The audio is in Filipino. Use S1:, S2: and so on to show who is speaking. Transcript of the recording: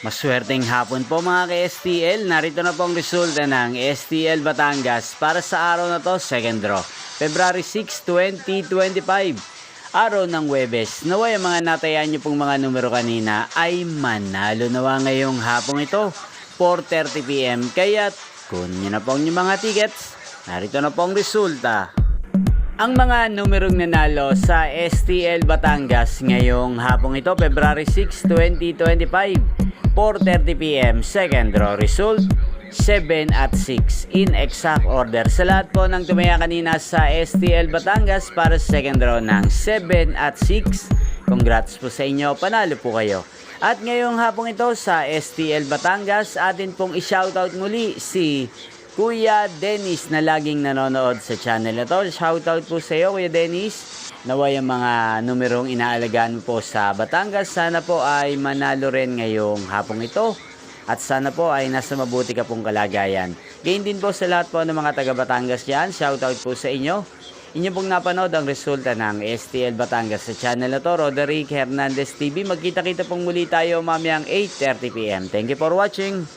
S1: Maswerteng hapon po mga ka-STL. Narito na po ang resulta ng STL Batangas para sa araw na to, second draw. February 6, 2025. Araw ng Huwebes. Naway ang mga natayaan nyo pong mga numero kanina ay manalo nawa ngayong hapong ito, 4:30 PM. Kaya kunin nyo na po ang inyong mga tickets. Narito na po ang resulta. Ang mga numerong nanalo sa STL Batangas ngayong hapong ito, February 6, 2025, 4:30 PM, second draw result, 7 at 6 in exact order. Sa lahat po ng tumaya kanina sa STL Batangas para sa second draw ng 7 at 6, congrats po sa inyo, panalo po kayo. At ngayong hapong ito sa STL Batangas, atin pong i-shoutout muli si Kuya Dennis na laging nanonood sa channel na to. Shoutout po sa iyo, Kuya Dennis. Naway ang mga numerong inaalagaan mo po sa Batangas, sana po ay manalo rin ngayong hapong ito. At sana po ay nasa mabuti ka pong kalagayan. Gayon din po sa lahat po ng mga taga Batangas dyan. Shoutout po sa inyo. Inyo pong napanood ang resulta ng STL Batangas sa channel na to, Roderick Hernandez TV. Magkita-kita pong muli tayo mamayang 8:30 PM. Thank you for watching.